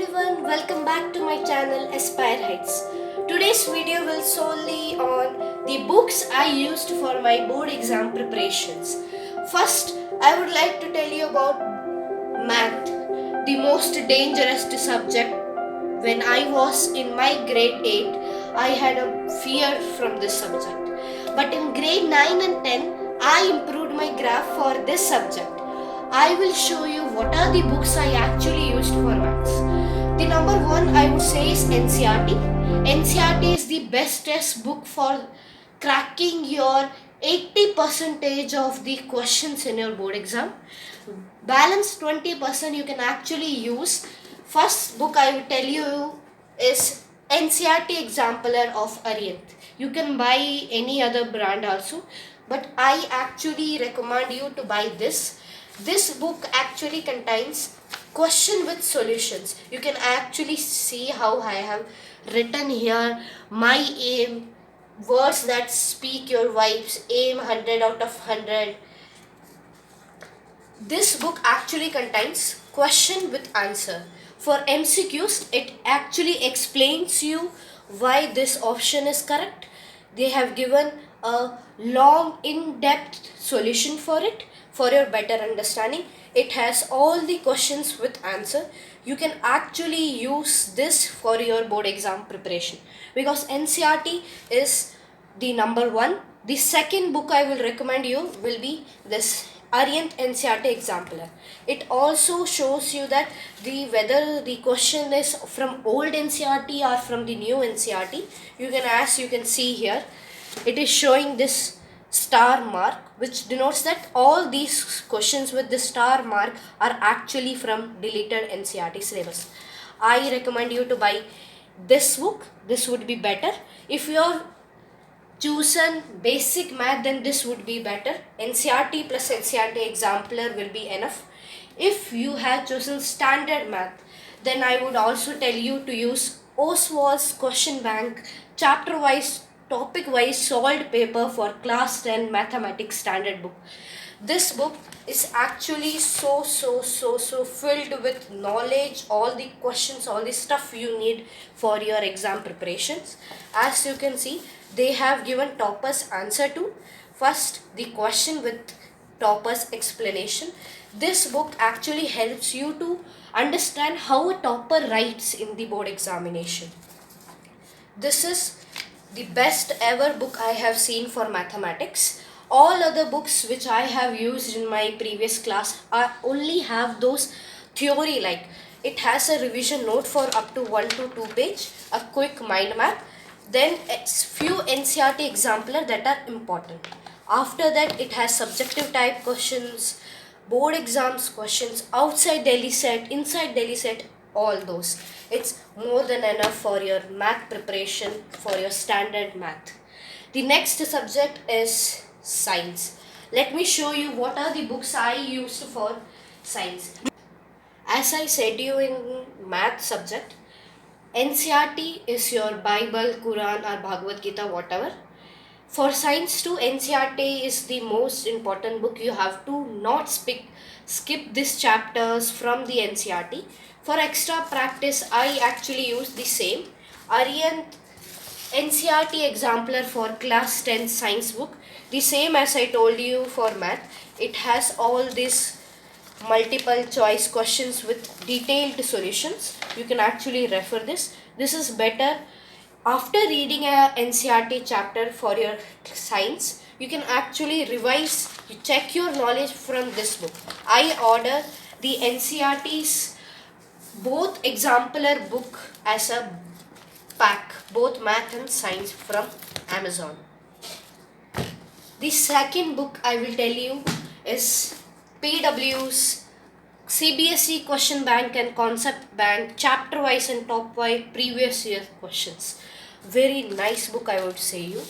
everyone, welcome back to my channel Aspire Heights. Today's video will solely on the books I used for my board exam preparations. First, I would like to tell you about math, the most dangerous subject. When I was in my grade 8, I had a fear from this subject. But in grade 9 and 10, I improved my graph for this subject. I will show you what are the books I actually used for maths. The number one I would say is NCRT. NCRT is the bestest book for cracking your 80% of the questions in your board exam. Balance 20% you can actually use. First book I will tell you is NCRT Exemplar of Arihant. You can buy any other brand also, but I actually recommend you to buy this. This book actually contains question with solutions. You can actually see how I have written here my aim, words that speak your vibes, aim 100 out of 100. This book actually contains question with answer. For MCQs, it actually explains you why this option is correct. They have given a long in-depth solution for it for your better understanding. It has all the questions with answer. You can actually use this for your board exam preparation because NCRT is the number one. The second book I will recommend you will be this Arihant NCRT Exemplar. It also shows you that whether the question is from old NCRT or from the new NCRT. You can see here, it is showing this star mark, which denotes that all these questions with the star mark are actually from deleted NCRT syllabus. I recommend you to buy this book. This would be better. If you're chosen basic math, then this would be better. NCRT plus NCRT Exemplar will be enough. If you have chosen standard math, then I would also tell you to use Oswald's question bank, chapter wise, topic wise solved paper for class 10 mathematics standard book. This book is actually so filled with knowledge, all the questions, all the stuff you need for your exam preparations. As you can see, they have given toppers answer to. First, the question with toppers explanation. This book actually helps you to understand how a topper writes in the board examination. This is the best ever book I have seen for mathematics. All other books which I have used in my previous class are only have those theory, like it has a revision note for up to 1 to 2 page, a quick mind map, then few NCRT exemplar that are important. After that, it has subjective type questions, board exams questions, outside Delhi set, inside Delhi set, all those. It's more than enough for your math preparation, for your standard math. The next subject is science. Let me show you what are the books I used for science. As I said you in math subject, NCRT is your Bible, Quran or Bhagavad Gita, whatever. For science too, NCRT is the most important book. You have to not skip these chapters from the NCRT. For extra practice, I actually use the same Arihant NCRT Exemplar for class 10 science book. The same as I told you for math. It has all these multiple choice questions with detailed solutions. You can actually refer this. This is better. After reading a NCRT chapter for your science, you can actually revise, you check your knowledge from this book. I order the NCRT's both exemplar book as a pack, both math and science, from Amazon. The second book I will tell you is PW's CBSE question bank and concept bank, chapter wise and top wise previous year questions. Very nice book, I would say you.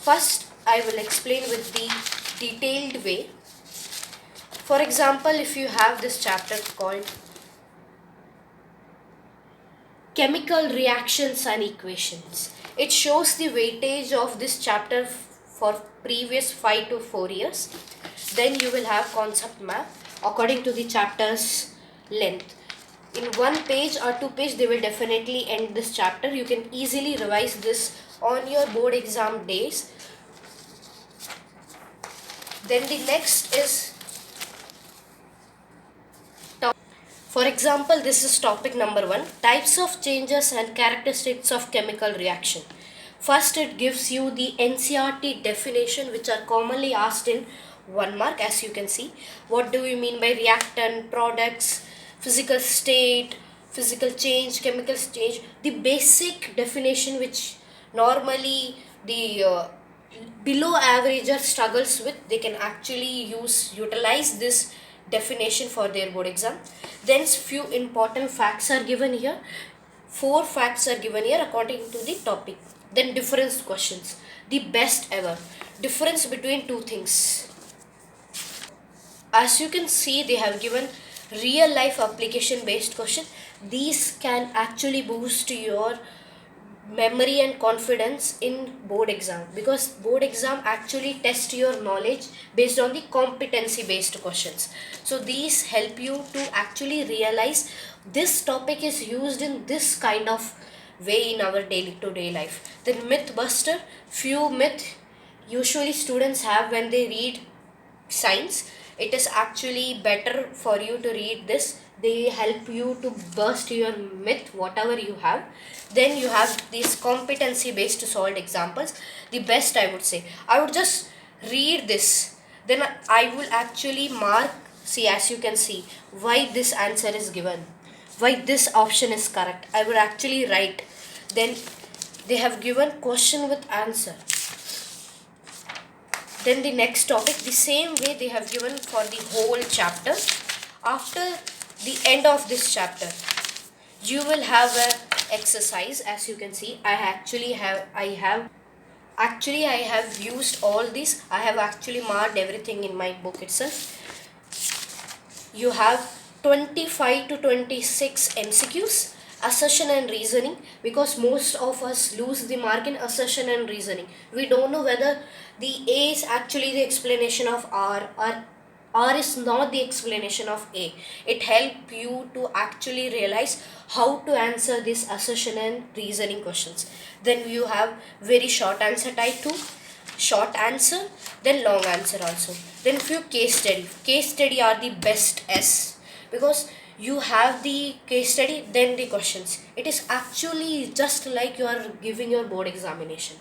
First, I will explain with the detailed way. For example, if you have this chapter called Chemical Reactions and Equations, it shows the weightage of this chapter for previous 5 to 4 years. Then you will have concept map according to the chapter's length. in 1 page or 2 page they will definitely end this chapter. You can easily revise this on your board exam days. Then the next is, for example, this is topic number 1, types of changes and characteristics of chemical reaction. First, it gives you the NCRT definition, which are commonly asked in 1 mark, as you can see. What do we mean by reactant, products, physical state, physical change, chemical change? The basic definition which normally the below averager struggles with, they can actually utilize this definition for their board exam. Then few important facts are given here. 4 facts are given here according to the topic. Then difference questions, the best ever. Difference between two things. As you can see, they have given real life application based question. These can actually boost your memory and confidence in board exam, because board exam actually test your knowledge based on the competency based questions. So these help you to actually realize this topic is used in this kind of way in our daily to day life. Then myth buster, few myth usually students have when they read science. It is actually better for you to read this. They help you to burst your myth whatever you have. Then you have these competency based solved examples. The best, I would say, I would just read this, then I will actually mark. See, as you can see, why this answer is given, why this option is correct, I would actually write. Then they have given question with answer. Then the next topic, the same way they have given for the whole chapter. After the end of this chapter, you will have a exercise. As you can see, I have used all this. I have actually marked everything in my book itself. You have 25 to 26 MCQs, assertion and reasoning, because most of us lose the mark in assertion and reasoning. We don't know whether the A is actually the explanation of R, or R is not the explanation of A. It helps you to actually realize how to answer this assertion and reasoning questions. Then you have very short answer type 2, short answer, then long answer also. Then few case study. Case study are the best S, because you have the case study, then the questions. It is actually just like you are giving your board examination.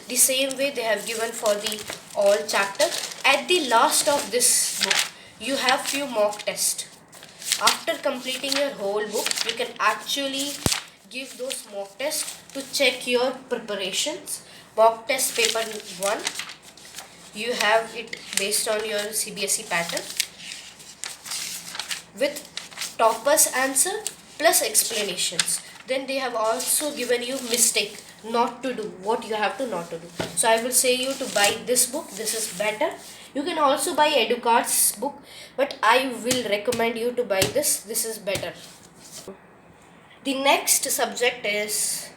The same way they have given for the all chapter. At the last of this book, you have few mock tests. After completing your whole book, you can actually give those mock tests to check your preparations. Mock test paper 1, you have it based on your CBSE pattern with topper's answer plus explanations. Then they have also given you mistake not to do, what you have to not to do. So I will say you to buy this book. This is better. You can also buy Educard's book, but I will recommend you to buy this. This is better. The next subject is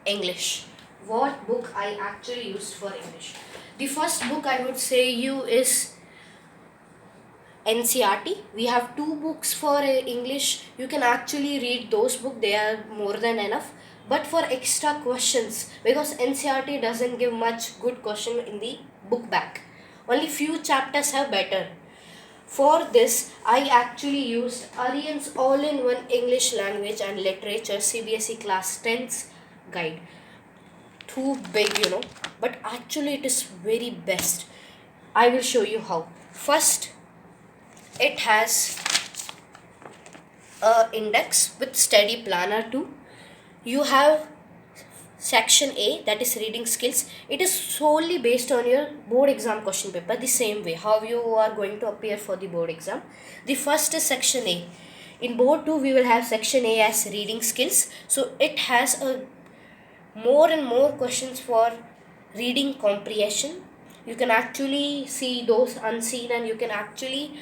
English. What book I actually used for English? The first book I would say you is NCRT. We have 2 books for English. You can actually read those books. They are more than enough. But for extra questions, because NCRT doesn't give much good question in the book back, only few chapters have better. For this, I actually used Aryan's All-in-One English Language and Literature CBSE Class 10's guide. Too big, but actually it is very best. I will show you how. First, it has a index with study planner too. You have section A, that is reading skills. It is solely based on your board exam question paper, the same way how you are going to appear for the board exam. The first is section A. In board 2 we will have section A as reading skills. So it has a more and more questions for reading comprehension. You can actually see those unseen, and you can actually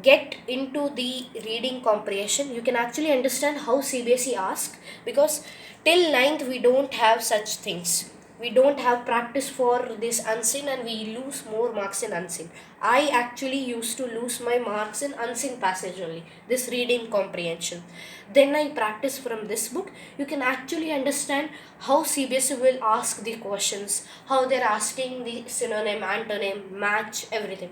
get into the reading comprehension. You can actually understand how CBSE asks, because till 9th we don't have such things. we don't have practice for this unseen and we lose more marks in unseen. I actually used to lose my marks in unseen passage only, this reading comprehension. Then I practice from this book. You can actually understand how CBSE will ask the questions, how they're asking the synonym, antonym, match, everything.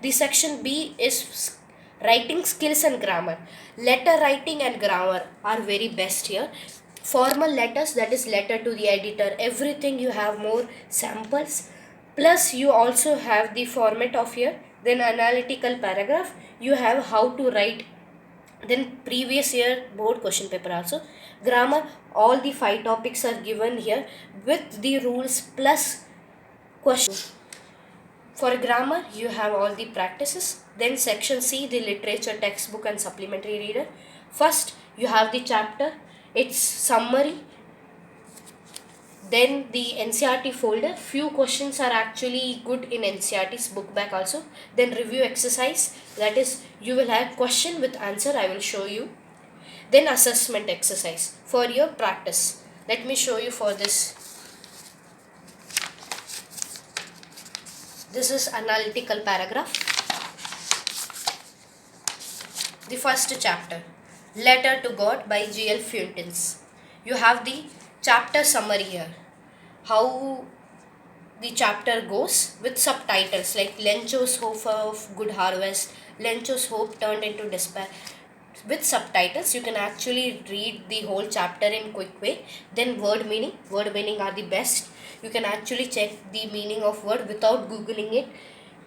The section B is writing skills and grammar. Letter writing and grammar are very best here. Formal letters, that is letter to the editor, everything you have more samples, plus you also have the format of here. Then analytical paragraph, you have how to write. Then previous year board question paper also. Grammar, all the 5 topics are given here with the rules plus questions. For grammar, you have all the practices. Then section C, the literature textbook and supplementary reader. First, you have the chapter, its summary. Then the NCRT folder. Few questions are actually good in NCRT's book back also. Then review exercise. That is, you will have question with answer. I will show you. Then assessment exercise for your practice. Let me show you for this. This is analytical paragraph. The first chapter, Letter to God by G.L. Fuentes. You have the chapter summary here. How the chapter goes with subtitles like Lencho's hope of good harvest, Lencho's hope turned into despair. With subtitles, you can actually read the whole chapter in quick way. Then word meaning are the best. You can actually check the meaning of word without googling it.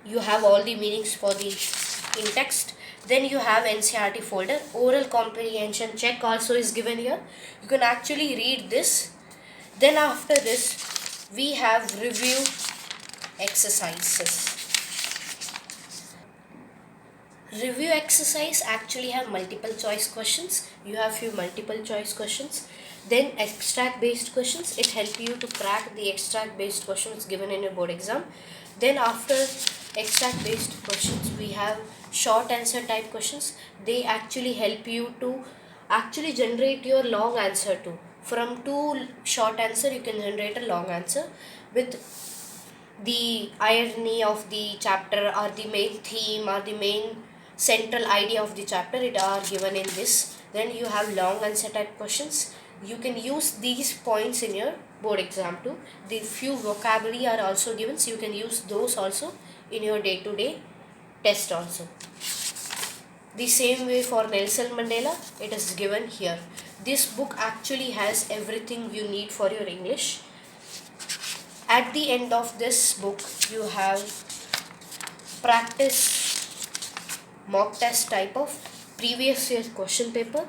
You have all the meanings for the in text. Then you have NCRT folder. Oral comprehension check also is given here. You can actually read this. Then after this, we have review exercises. Review exercise actually have multiple choice questions. You have few multiple choice questions. Then extract based questions. It helps you to crack the extract based questions given in your board exam. Then after extract based questions, we have short answer type questions. They actually help you to actually generate your long answer too. From 2 short answer, you can generate a long answer with the irony of the chapter or the main theme or the main central idea of the chapter. It are given in this. Then you have long answer type questions. You can use these points in your board exam too. The few vocabulary are also given, so you can use those also in your day-to-day test also. The same way for Nelson Mandela, it is given here. This book actually has everything you need for your English. At the end of this book, you have practice mock test type of previous year question paper.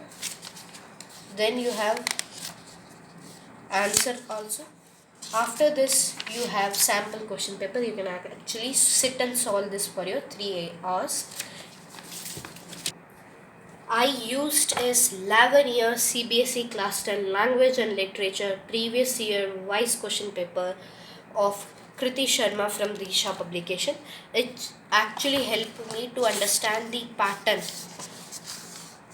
Then you have answer also. After this, you have sample question paper. You can actually sit and solve this for your 3 hours. I used is 11 years CBSE class 10 language and literature previous year wise question paper of Kriti Sharma from Disha publication. It actually helped me to understand the pattern.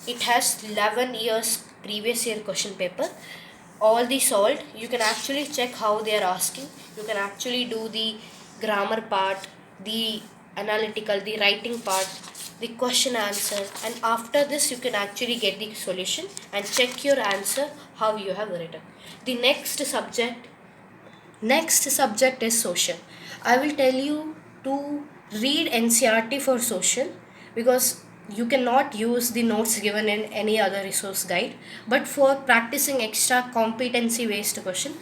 It has 11 years previous year question paper. All the solved. You can actually check how they are asking. You can actually do the grammar part, the analytical, the writing part, the question answer, and after this you can actually get the solution and check your answer how you have written. The next subject is social. I will tell you to read NCRT for social because you cannot use the notes given in any other resource guide. But for practicing extra competency based question,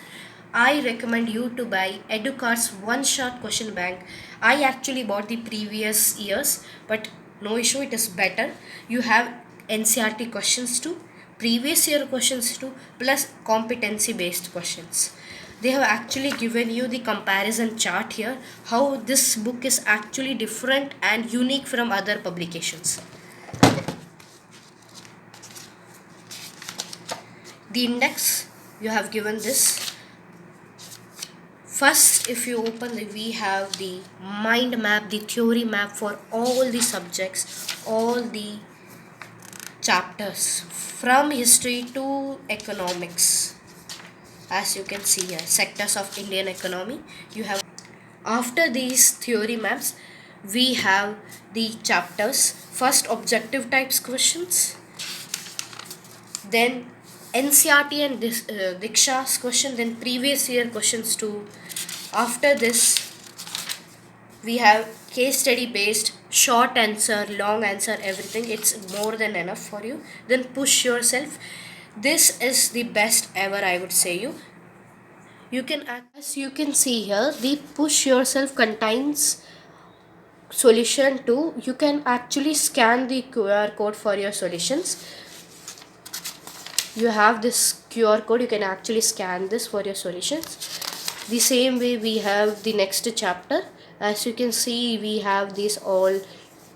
I recommend you to buy Educart's one shot question bank. I actually bought the previous years, but no issue, it is better. You have NCRT questions too, previous year questions too, plus competency based questions. They have actually given you the comparison chart here, how this book is actually different and unique from other publications. The index, you have given this. First, if you open we have the mind map, the theory map for all the subjects, all the chapters from history to economics. as you can see here, sectors of Indian economy. You have, after these theory maps, we have the chapters. First, objective types questions, then NCRT and Diksha's question, then previous year questions too. After this, we have case study based, short answer, long answer, everything. It's more than enough for you. Then push yourself. This is the best ever, I would say you. You can, as you can see here, the push yourself contains solution too. You can actually scan the QR code for your solutions. You have this QR code, you can actually scan this for your solutions. The same way we have the next chapter. As you can see, we have these all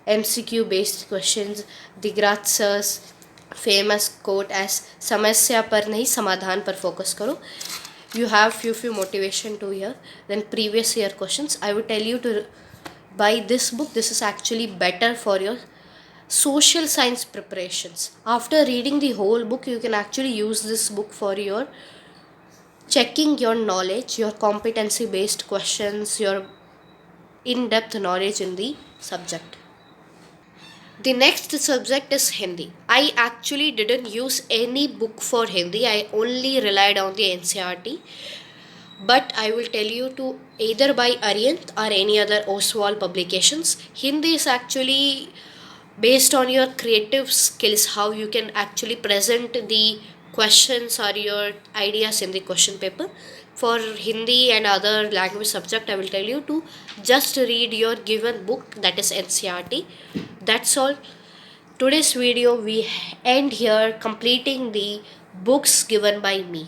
MCQ based questions. The Graz's famous quote as समस्या पर नहीं समाधान पर focus करो. You have few motivation to here. Then previous year questions, I would tell you to buy this book. This is actually better for your social science preparations. After reading the whole book, you can actually use this book for your checking your knowledge, your competency based questions, your in depth knowledge in the subject. The next subject is Hindi. I actually didn't use any book for Hindi, I only relied on the NCRT. But I will tell you to either buy Arient or any other Oswald publications. Hindi is actually based on your creative skills, how you can actually present the questions or your ideas in the question paper. For Hindi and other language subject, I will tell you to just read your given book, that is NCRT. That's all. Today's video we end here, completing the books given by me.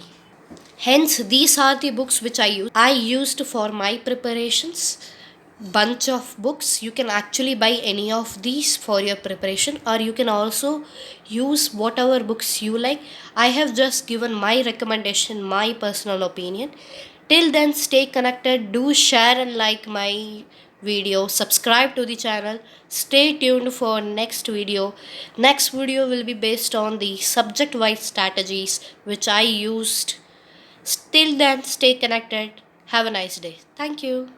Hence, these are the books which I used for my preparations. Bunch of books. You can actually buy any of these for your preparation, or you can also use whatever books you like. I have just given my recommendation, my personal opinion. Till then, stay connected. Do share and like my video. Subscribe to the channel. Stay tuned for next video. Next video will be based on the subject wise strategies which I used. Till then, stay connected. Have a nice day. Thank you.